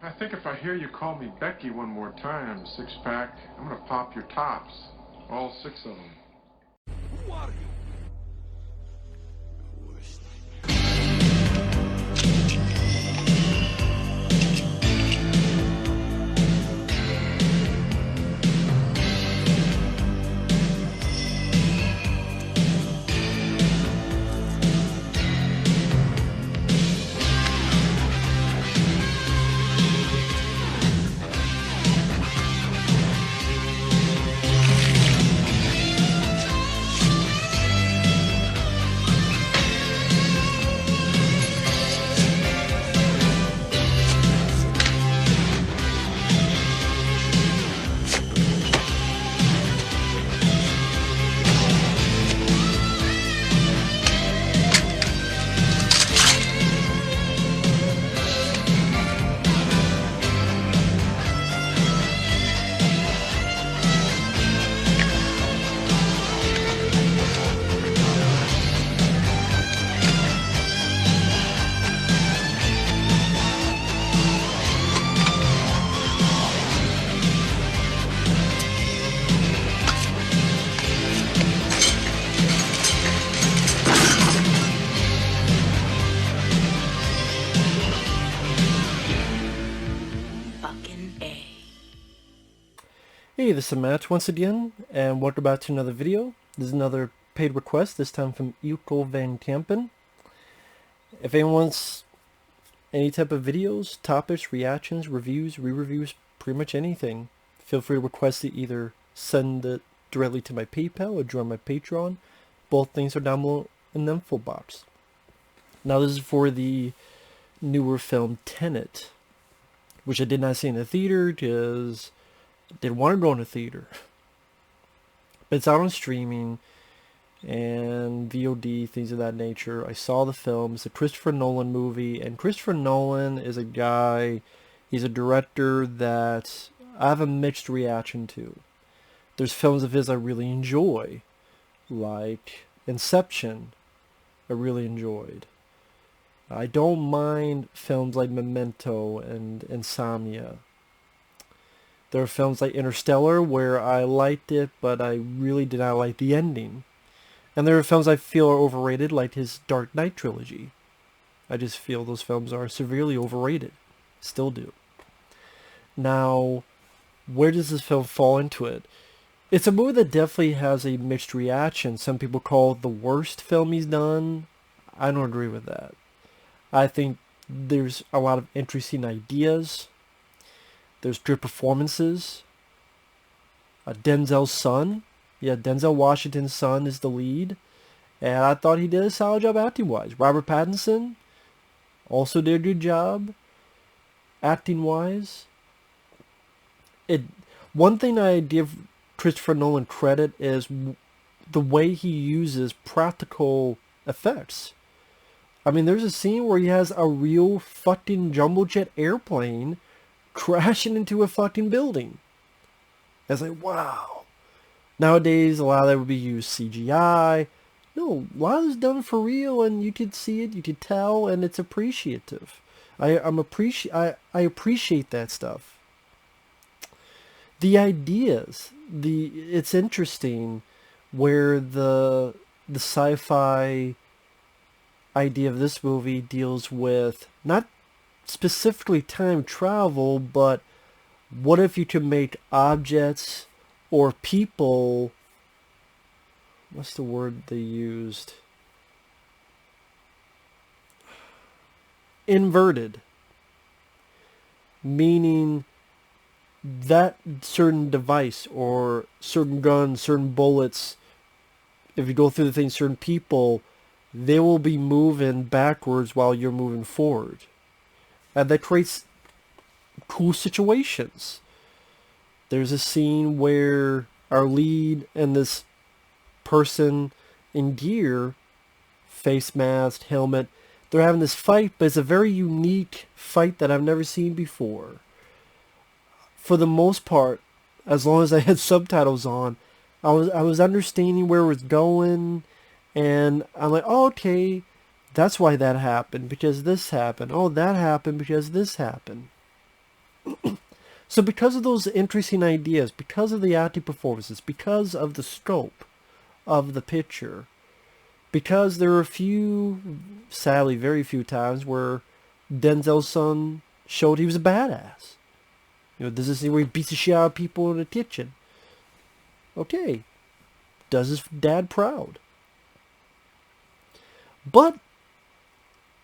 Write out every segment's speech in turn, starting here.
I think if I hear you call me Becky one more time, six-pack, I'm gonna pop your tops. All six of them. Who are you? Hey, this is Matt once again, and welcome back to another video. This is another paid request, this time from Eelco van Kampen. If anyone wants any type of videos, topics, reactions, reviews, re-reviews, pretty much anything, feel free to request it. Either send it directly to my PayPal or join my Patreon. Both things are down below in the info box. Now this is for the newer film Tenet, which I did not see in the theater because didn't want to go in the theater. But it's out on streaming and VOD, things of that nature. I saw the film. It's a Christopher Nolan movie, and Christopher Nolan is a guy, he's a director that I have a mixed reaction to. There's films of his I really enjoy, like Inception, I really enjoyed. I don't mind films like Memento and Insomnia. There are films like Interstellar where I liked it, but I really did not like the ending. And there are films I feel are overrated, like his Dark Knight trilogy. I just feel those films are severely overrated. Still do. Now, where does this film fall into it? It's a movie that definitely has a mixed reaction. Some people call it the worst film he's done. I don't agree with that. I think there's a lot of interesting ideas. There's good performances. Denzel's son. Yeah, Denzel Washington's son is the lead. And I thought he did a solid job acting-wise. Robert Pattinson also did a good job acting-wise. One thing I give Christopher Nolan credit is the way he uses practical effects. I mean, there's a scene where he has a real fucking jumbo jet airplane crashing into a fucking building. I was like, wow. Nowadays, a lot of that would be used CGI. No, a lot of it's done for real, and you could see it, you could tell, and it's appreciative. I appreciate that stuff. The ideas, it's interesting where the sci-fi idea of this movie deals with not specifically time travel, but what if you could make objects or people, what's the word they used? Inverted. Meaning that certain device or certain guns, certain bullets, if you go through the thing, certain people, they will be moving backwards while you're moving forward. And that creates cool situations. There's a scene where our lead and this person in gear, face mask, helmet, they're having this fight, but it's a very unique fight that I've never seen before. For the most part, as long as I had subtitles on, I was understanding where it was going, and I'm like, oh, okay, that's why that happened, because this happened. Oh, that happened because this happened. So because of those interesting ideas, because of the acting performances, because of the scope of the picture, because there were a few, sadly very few times where Denzel's son showed he was a badass. Does this scene where he beats the shit out of people in the kitchen? Okay. Does his dad proud. But,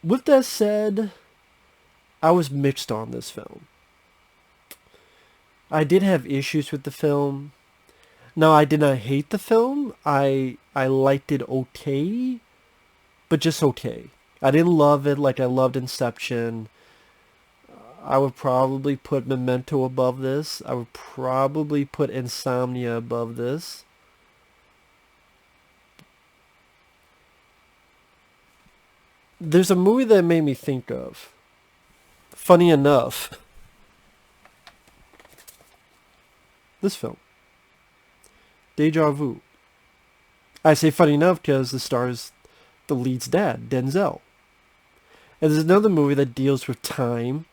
with that said, I was mixed on this film. I did have issues with the film. No, I did not hate the film. I liked it okay, but just okay. I didn't love it like I loved Inception. I would probably put Memento above this. I would probably put Insomnia above this. There's a movie that made me think of. Funny enough, this film. Deja Vu. I say funny enough because the stars the lead's dad, Denzel. And there's another movie that deals with time.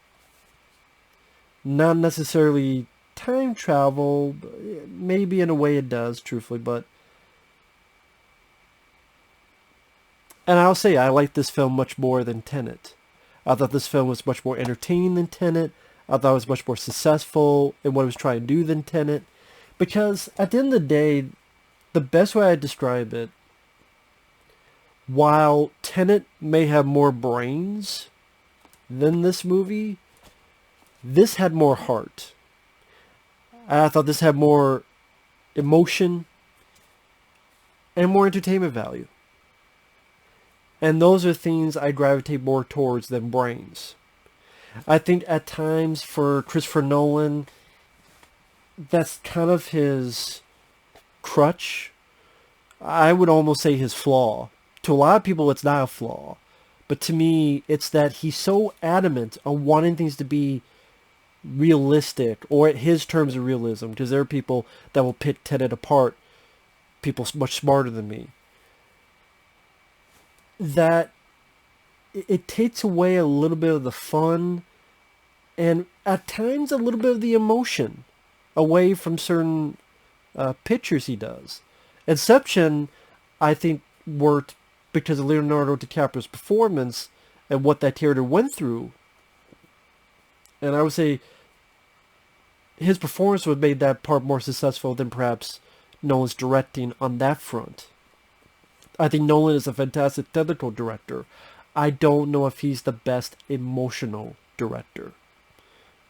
Not necessarily time travel. Maybe in a way it does, truthfully, but... And I'll say I like this film much more than Tenet. I thought this film was much more entertaining than Tenet. I thought it was much more successful in what it was trying to do than Tenet. Because at the end of the day, the best way I describe it, while Tenet may have more brains than this movie, this had more heart. I thought this had more emotion and more entertainment value. And those are things I gravitate more towards than brains. I think at times for Christopher Nolan, that's kind of his crutch. I would almost say his flaw. To a lot of people, it's not a flaw. But to me, it's that he's so adamant on wanting things to be realistic, or at his terms of realism, because there are people that will pick Tenet apart, people much smarter than me, that it takes away a little bit of the fun and at times a little bit of the emotion away from certain pictures he does. Inception, I think, worked because of Leonardo DiCaprio's performance and what that character went through. And I would say his performance would have made that part more successful than perhaps Nolan's directing on that front. I think Nolan is a fantastic technical director. I don't know if he's the best emotional director.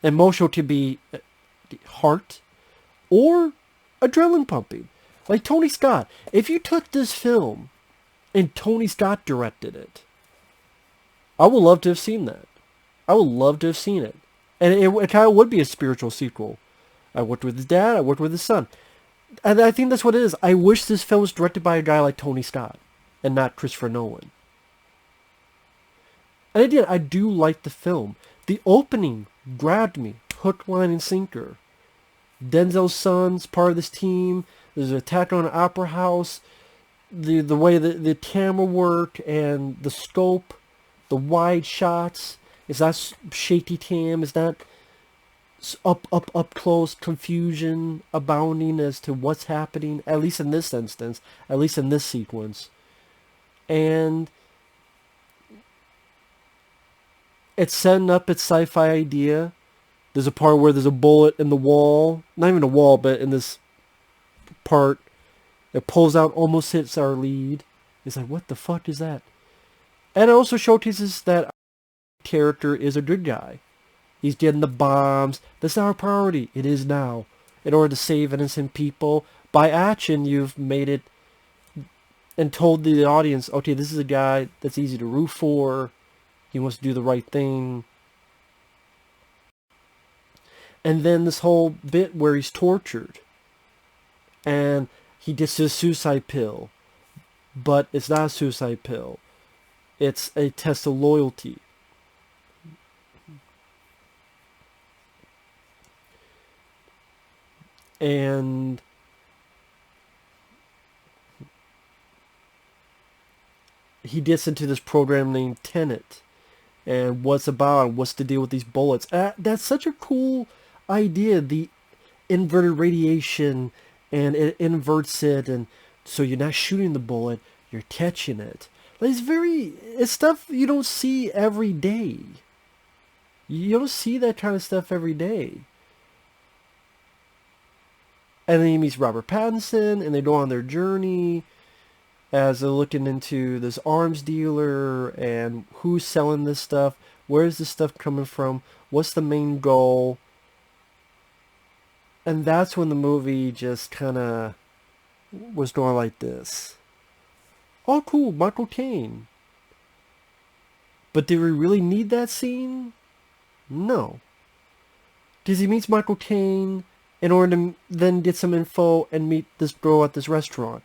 Emotional can be heart or adrenaline pumping. Like Tony Scott. If you took this film and Tony Scott directed it, I would love to have seen that. I would love to have seen it. And it kind of would be a spiritual sequel. I worked with his dad, I worked with his son. And I think that's what it is. I wish this film was directed by a guy like Tony Scott and not Christopher Nolan. And I do like the film. The opening grabbed me, hook, line, and sinker. Denzel's son's part of this team. There's an attack on an opera house. The way the camera work and the scope, the wide shots. It's not shaky cam. It's not up close confusion abounding as to what's happening, at least in this instance, at least in this sequence. And it's setting up its sci-fi idea. There's a part where there's a bullet in the wall, not even a wall, but in this part, it pulls out, almost hits our lead. It's like, what the fuck is that? And it also showcases that our character is a good guy. He's getting the bombs. That's not our priority. It is now. In order to save innocent people, by action, you've made it and told the audience, okay, this is a guy that's easy to root for. He wants to do the right thing. And then this whole bit where he's tortured. And he gets his suicide pill. But it's not a suicide pill. It's a test of loyalty. And he gets into this program named Tenet. and what's about, and what's the deal with these bullets. That's such a cool idea, the inverted radiation, and it inverts it, and so you're not shooting the bullet, you're catching it. Like, it's stuff you don't see every day. You don't see that kind of stuff every day. And then he meets Robert Pattinson, and they go on their journey as they're looking into this arms dealer and who's selling this stuff, where's this stuff coming from, what's the main goal. And that's when the movie just kind of was going like this. Oh, cool, Michael Caine. But did we really need that scene? No. Because he meets Michael Caine in order to then get some info and meet this girl at this restaurant.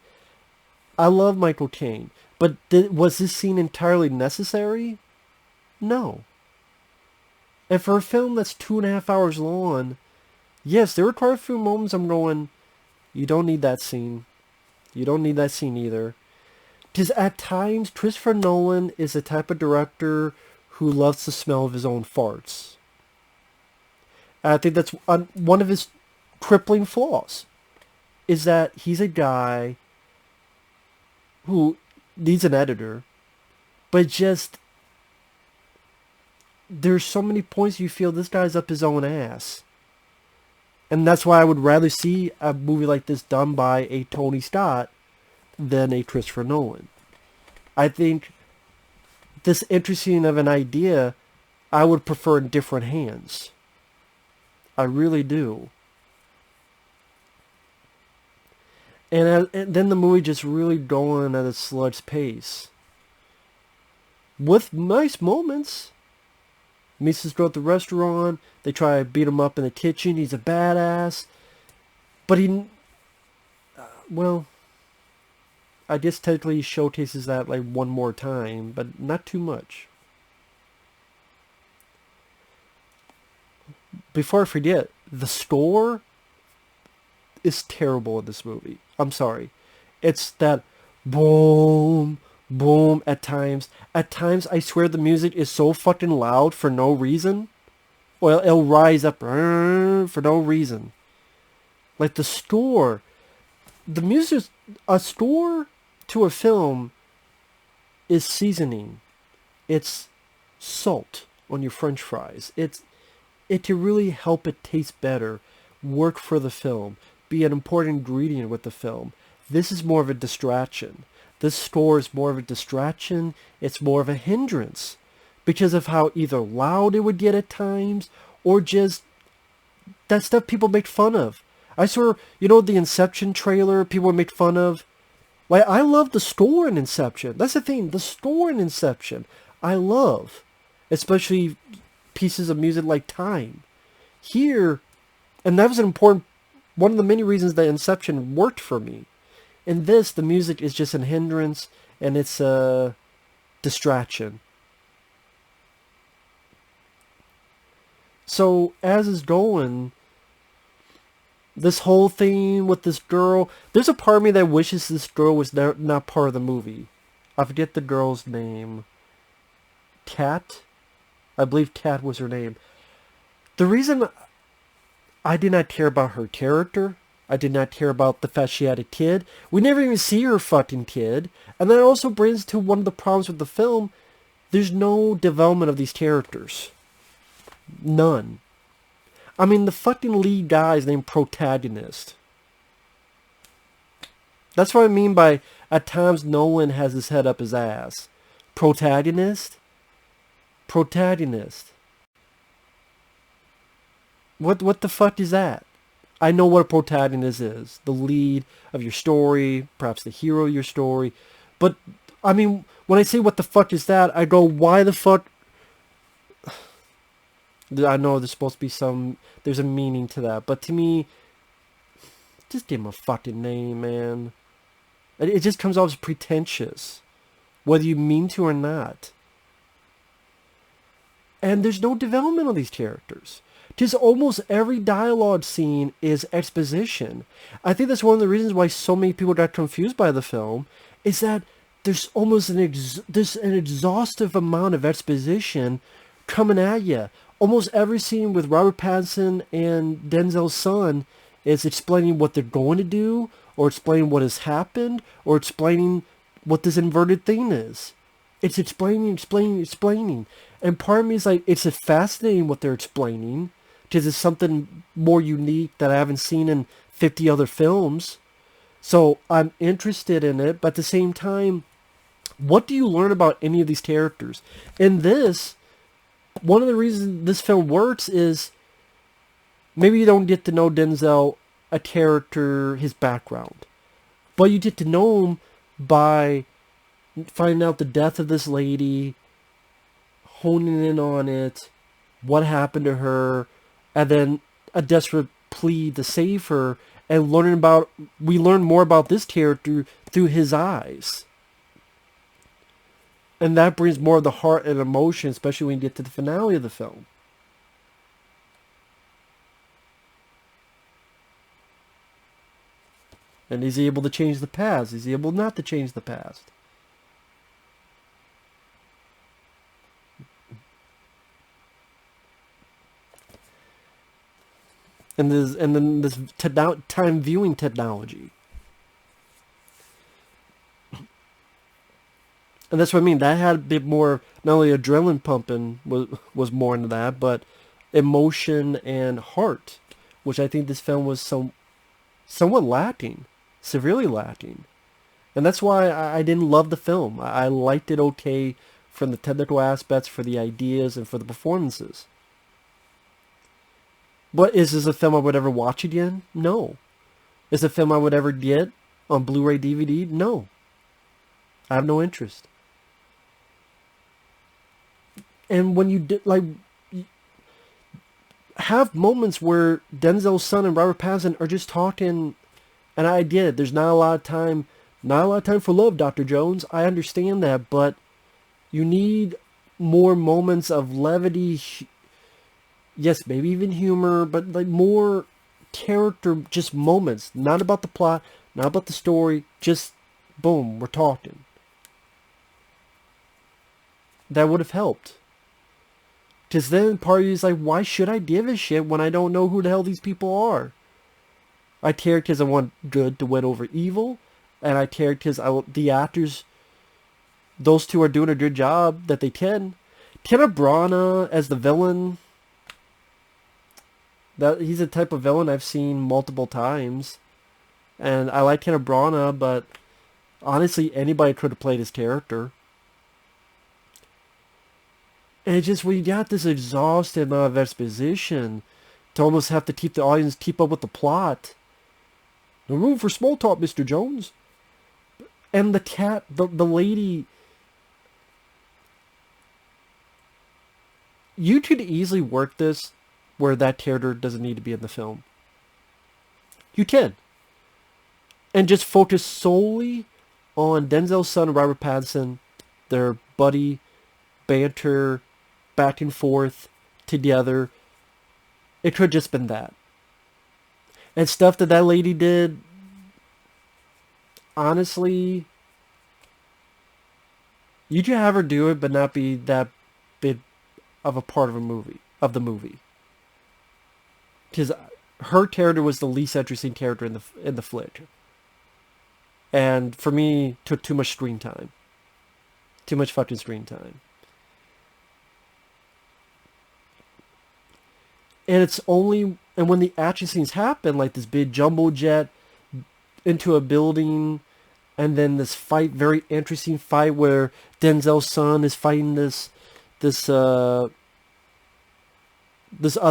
I love Michael Caine, but was this scene entirely necessary? No. And for a film that's 2.5 hours long, yes, there were quite a few moments I'm going, you don't need that scene. You don't need that scene either. Because at times, Christopher Nolan is the type of director who loves the smell of his own farts. And I think that's one of his crippling flaws, is that he's a guy who needs an editor, but just, there's so many points you feel this guy's up his own ass. And that's why I would rather see a movie like this done by a Tony Scott than a Christopher Nolan. I think this interesting of an idea, I would prefer in different hands. I really do. And then the movie just really going at a slug's pace. With nice moments. Meets this girl at the restaurant. They try to beat him up in the kitchen. He's a badass. But well, I guess technically he showcases that like one more time, but not too much. Before I forget, the score is terrible in this movie. I'm sorry. It's that boom, boom at times. At times, I swear the music is so fucking loud for no reason. Well, it'll rise up for no reason. Like the score. The music, a score to a film is seasoning. It's salt on your french fries. It can really help it taste better, work for the film, be an important ingredient with the film. This is more of a distraction. This score is more of a distraction. It's more of a hindrance because of how either loud it would get at times or just that stuff people make fun of. I swear, the Inception trailer people would make fun of. Like, I love the score in Inception. That's the thing. The score in Inception, I love. Especially pieces of music like Time. Here, and that was one of the many reasons that Inception worked for me. In this, the music is just a hindrance, and it's a distraction. So, as is going, this whole thing with this girl, there's a part of me that wishes this girl was not part of the movie. I forget the girl's name. Kat? I believe Kat was her name. The reason I did not care about her character, I did not care about the fact she had a kid. We never even see her fucking kid. And that also brings to one of the problems with the film. There's no development of these characters. None. I mean, the fucking lead guy is named Protagonist. That's what I mean by, at times, Nolan has his head up his ass. Protagonist? Protagonist. What the fuck is that? I know what a protagonist is. The lead of your story, perhaps the hero of your story. But, I mean, when I say what the fuck is that, I go, why the fuck? I know there's supposed to be there's a meaning to that. But to me, just give him a fucking name, man. It just comes off as pretentious. Whether you mean to or not. And there's no development of these characters. Because almost every dialogue scene is exposition. I think that's one of the reasons why so many people got confused by the film, is that there's almost an exhaustive amount of exposition coming at you. Almost every scene with Robert Pattinson and Denzel's son is explaining what they're going to do, or explaining what has happened, or explaining what this inverted thing is. It's explaining. And part of me is like, it's fascinating what they're explaining, because it's something more unique that I haven't seen in 50 other films. So I'm interested in it, but at the same time, what do you learn about any of these characters? In this, one of the reasons this film works is maybe you don't get to know Denzel, a character, his background, but you get to know him by finding out the death of this lady, honing in on it, what happened to her, and then a desperate plea to save her, and we learn more about this character through his eyes. And that brings more of the heart and emotion, especially when you get to the finale of the film. And is he able to change the past? Is he able not to change the past? And then this time viewing technology. And that's what I mean. That had a bit more, not only adrenaline pumping was more into that, but emotion and heart, which I think this film was somewhat lacking, severely lacking. And that's why I didn't love the film. I liked it okay from the technical aspects, for the ideas, and for the performances. But is this a film I would ever watch again? No. Is it a film I would ever get on Blu-ray DVD? No. I have no interest. And when you have moments where Denzel's son and Robert Pattinson are just talking, and I get it, there's not a lot of time for love, Dr. Jones. I understand that, but you need more moments of levity. Yes, maybe even humor, but like more character, just moments. Not about the plot, not about the story, just boom, we're talking. That would have helped. Because then part of you is like, why should I give a shit when I don't know who the hell these people are? I care because I want good to win over evil, and I care because the actors, those two are doing a good job that they can. Kenneth Branagh as the villain, he's a type of villain I've seen multiple times, and I like Kenneth Branagh, but honestly, anybody could have played his character. And it's just, when you got this exhaustive amount of exposition to almost have to keep the audience keep up with the plot. No room for small talk, Mr. Jones. And the lady, you could easily work this where that character doesn't need to be in the film. You can. And just focus solely on Denzel's son, Robert Pattinson, their buddy, banter, back and forth, together. It could have just been that. And stuff that lady did, honestly, you could have her do it, but not be that big of a part of the movie. Because her character was the least interesting character in the flick. And for me, took too much screen time. Too much fucking screen time. And when the action scenes happen, like this big jumbo jet into a building, and then this fight, very interesting fight where Denzel's son is fighting this other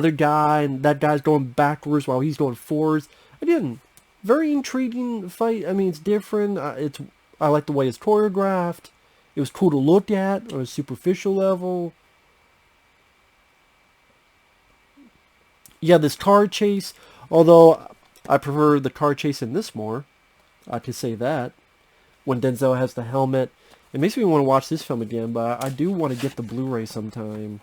guy, and that guy's going backwards while he's going forwards. Again, very intriguing fight. I mean, it's different. I like the way it's choreographed. It was cool to look at on a superficial level. Yeah, this car chase, although I prefer the car chase in this more, I could say that. When Denzel has the helmet, it makes me want to watch this film again, but I do want to get the Blu-ray sometime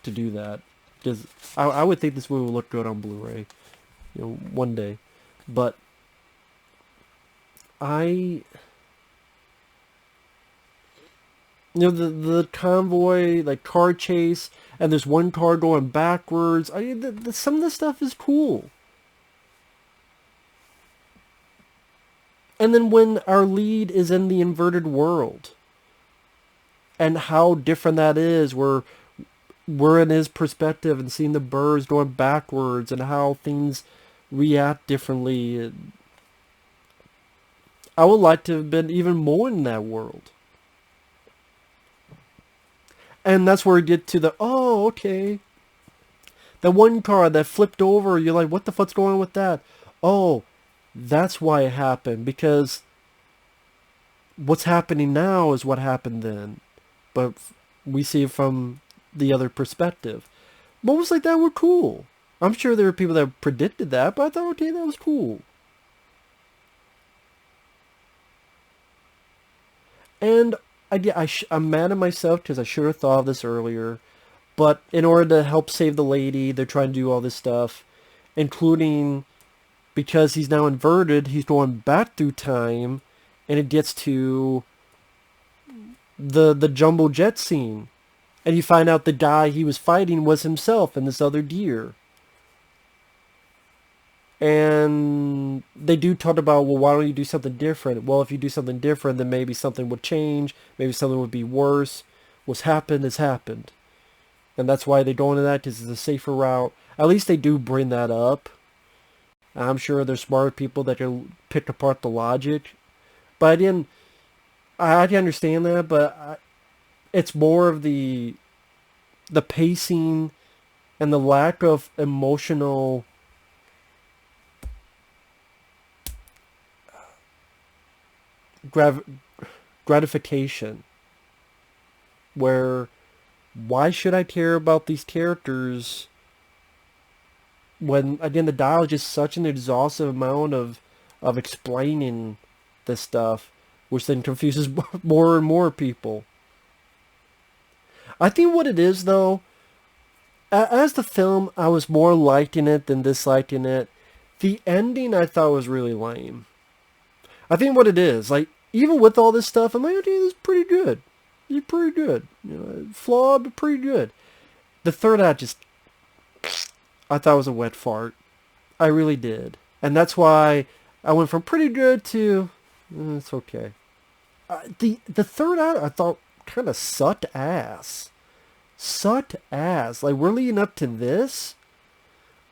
to do that. Because I would think this movie will look good on Blu-ray, one day. But I the convoy, like, car chase, and there's one car going backwards. I mean, some of the stuff is cool. And then when our lead is in the inverted world, and how different that is, we're in his perspective and seeing the birds going backwards and how things react differently. I would like to have been even more in that world. And that's where we get to the, oh, okay. That one car that flipped over, you're like, what the fuck's going on with that? Oh, that's why it happened. Because what's happening now is what happened then. But we see it from the other perspective. Moments like that were cool. I'm sure there were people that predicted that, but I thought, okay, that was cool. And I'm mad at myself because I should have thought of this earlier. But in order to help save the lady, they're trying to do all this stuff, including because he's now inverted, he's going back through time, and it gets to the jumbo jet scene. And you find out the guy he was fighting was himself and this other deer. And they do talk about, well, why don't you do something different? Well, if you do something different, then maybe something would change. Maybe something would be worse. What's happened has happened. And that's why they go into that, because it's a safer route. At least they do bring that up. I'm sure there's smart people that can pick apart the logic. But I can understand that, but it's more of the pacing and the lack of emotional gratification. Where, why should I care about these characters when, again, the dialogue is just such an exhaustive amount of explaining this stuff, which then confuses more and more people. I think what it is, though, as the film, I was more liking it than disliking it. The ending I thought was really lame. I think what it is, like, even with all this stuff, I'm like, okay, this is pretty good. It's pretty good. Flawed, but pretty good. The third act just, I thought was a wet fart. I really did. And that's why I went from pretty good to, it's okay. The third act, I thought, kind of sucked ass. Sucked ass. Like, we're leading up to this?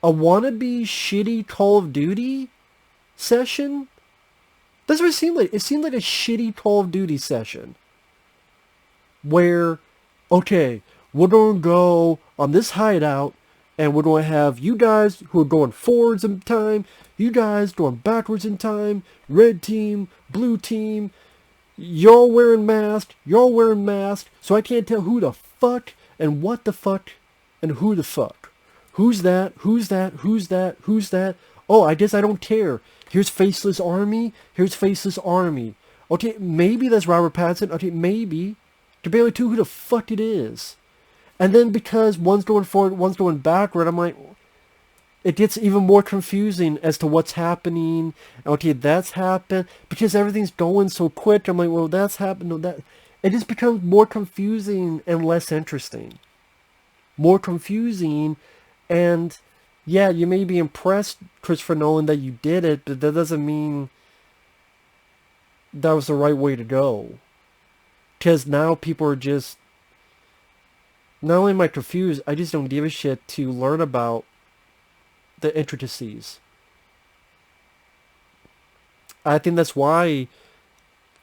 A wannabe shitty Call of Duty session? That's what it seemed like. It seemed like a shitty Call of Duty session. Where, okay, we're going to go on this hideout, and we're going to have you guys who are going forwards in time, you guys going backwards in time, red team, blue team, y'all wearing masks, so I can't tell who the fuck, and what the fuck, and who the fuck. Who's that? Who's that? Who's that? Who's that? Oh, I guess I don't care. Here's Faceless Army. Here's Faceless Army. Okay, maybe that's Robert Pattinson. Okay, maybe. To barely tell who the fuck it is. And then because one's going forward, one's going backward, I'm like, it gets even more confusing as to what's happening. Okay, that's happened. Because everything's going so quick, I'm like, well, that's happened. No, that. It just becomes more confusing and less interesting. More confusing, and yeah, you may be impressed, Christopher Nolan, that you did it, but that doesn't mean that was the right way to go. Because now people are just, not only am I confused, I just don't give a shit to learn about the intricacies. I think that's why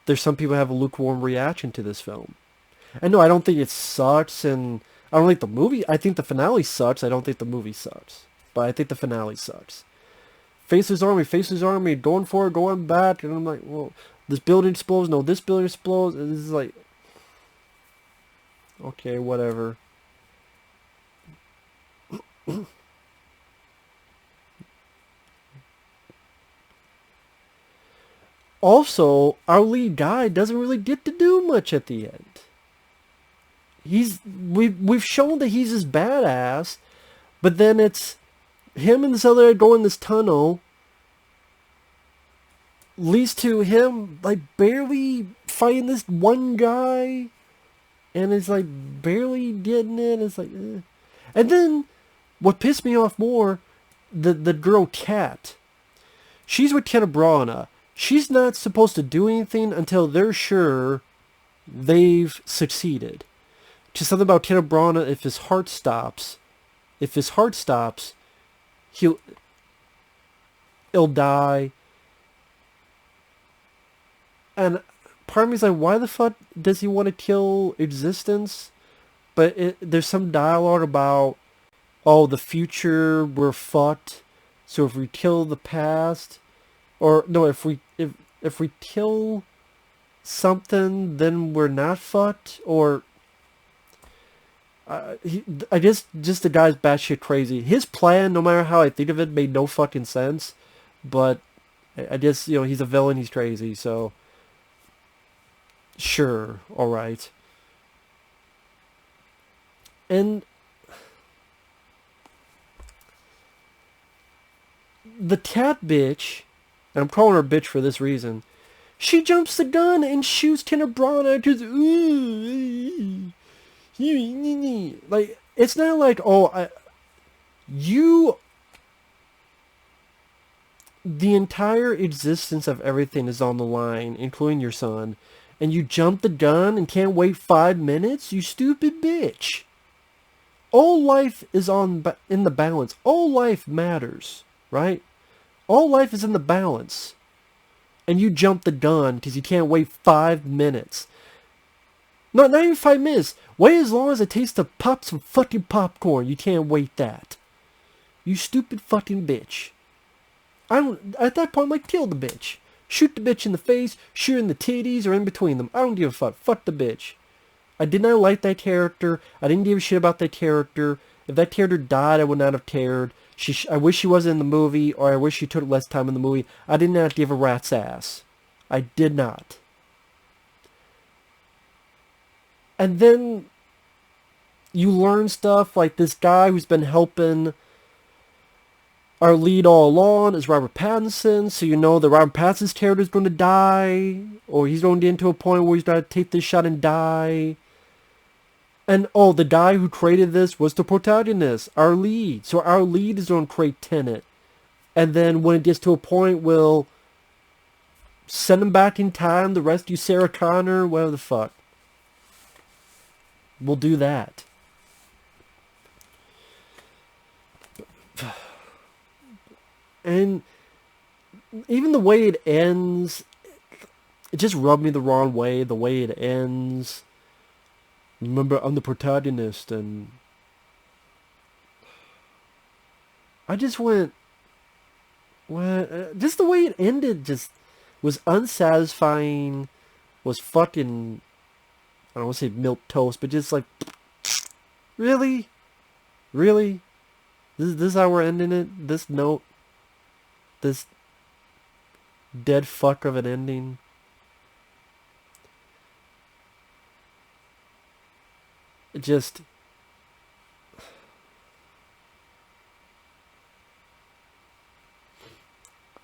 there's some people who have a lukewarm reaction to this film. And no, I don't think it sucks, and I don't think the movie, I think the finale sucks, I don't think the movie sucks. But I think the finale sucks. Faceless Army, going forward, going back, and I'm like, well, this building explodes, no, this building explodes, and this is like, okay, whatever. Also, our lead guy doesn't really get to do much at the end. We've shown that he's this badass, but then it's him and this other guy go in this tunnel, leads to him like barely fighting this one guy, and it's like barely getting it. It's like, and then what pissed me off more, the girl Kat. She's with Kenneth Branagh. She's not supposed to do anything until they're sure they've succeeded. Just something about Kenneth Branagh, if his heart stops, he'll die. And part of me's like, why the fuck does he want to kill existence? But there's some dialogue about, oh, the future, we're fucked. So if we kill the past, or no, if we kill something, then we're not fucked. Or I guess just the guy's batshit crazy. His plan, no matter how I think of it, made no fucking sense. But I guess, you know, he's a villain. He's crazy. So sure, all right. And the cat bitch, and I'm calling her bitch for this reason, she jumps the gun and shoots Kenneth Branagh because, like, it's not like, oh, the entire existence of everything is on the line, including your son, and you jump the gun and can't wait 5 minutes? You stupid bitch. All life is in the balance. All life matters, right? All life is in the balance. And you jump the gun because you can't wait 5 minutes. No, not even 5 minutes. Wait as long as it takes to pop some fucking popcorn. You can't wait that. You stupid fucking bitch. At that point, I'm like, kill the bitch. Shoot the bitch in the face, shoot her in the titties, or in between them. I don't give a fuck. Fuck the bitch. I did not like that character. I didn't give a shit about that character. If that character died, I would not have cared. I wish she wasn't in the movie, or I wish she took less time in the movie. I did not give a rat's ass. I did not. And then you learn stuff like this guy who's been helping our lead all along is Robert Pattinson, so you know that Robert Pattinson's character is going to die, or he's going to get into a point where he's going to take this shot and die. And, oh, the guy who created this was the protagonist, our lead. So our lead is going to create Tenet. And then when it gets to a point, we'll send him back in time, the rescue Sarah Connor, whatever the fuck. We'll do that. And even the way it ends, it just rubbed me the wrong way, the way it ends. Remember, I'm the protagonist, and I just went, just the way it ended just was unsatisfying, was fucking, I don't want to say milquetoast, but just like, really? Really? This is how we're ending it? This note? This dead fuck of an ending? It just,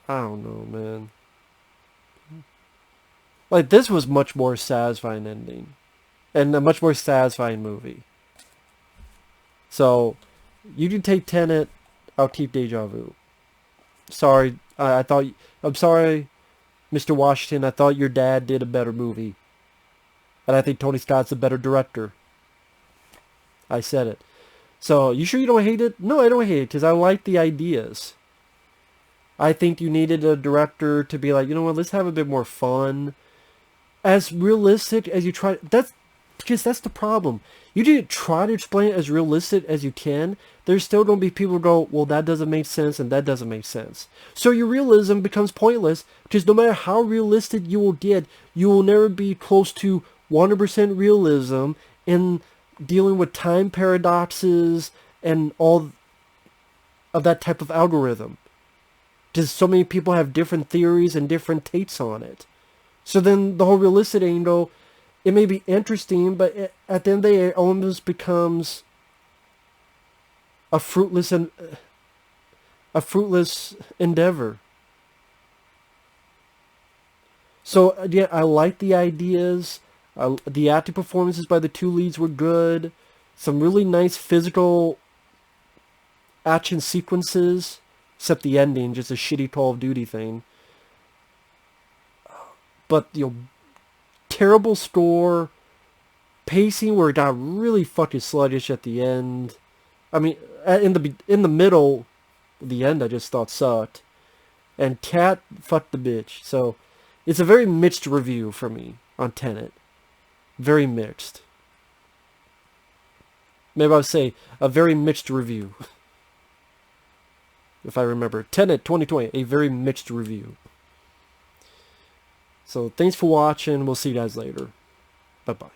I don't know, man. Like, this was much more satisfying ending. And a much more satisfying movie. So, you can take Tenet, I'll keep Deja Vu. Sorry, I'm sorry, Mr. Washington, I thought your dad did a better movie. And I think Tony Scott's a better director. I said it. So, you sure you don't hate it? No, I don't hate it, because I like the ideas. I think you needed a director to be like, you know what, let's have a bit more fun. As realistic as you try, because that's the problem. You didn't try to explain it as realistic as you can. There's still going to be people who go, well, that doesn't make sense, and that doesn't make sense. So your realism becomes pointless, because no matter how realistic you will get, you will never be close to 100% realism in dealing with time paradoxes and all of that type of algorithm. Because so many people have different theories and different takes on it. So then the whole realistic angle, it may be interesting, but at the end of the day, it almost becomes a fruitless endeavor. So again, I like the ideas. The acting performances by the two leads were good. Some really nice physical action sequences, except the ending, just a shitty Call of Duty thing. But, you know, terrible score, pacing where it got really fucking sluggish at the end. I mean, in the middle, the end I just thought sucked. And Cat fucked the bitch. So, it's a very mixed review for me on Tenet. Very mixed. Maybe I'll say a very mixed review. If I remember. Tenet 2020, a very mixed review. So, thanks for watching. We'll see you guys later. Bye-bye.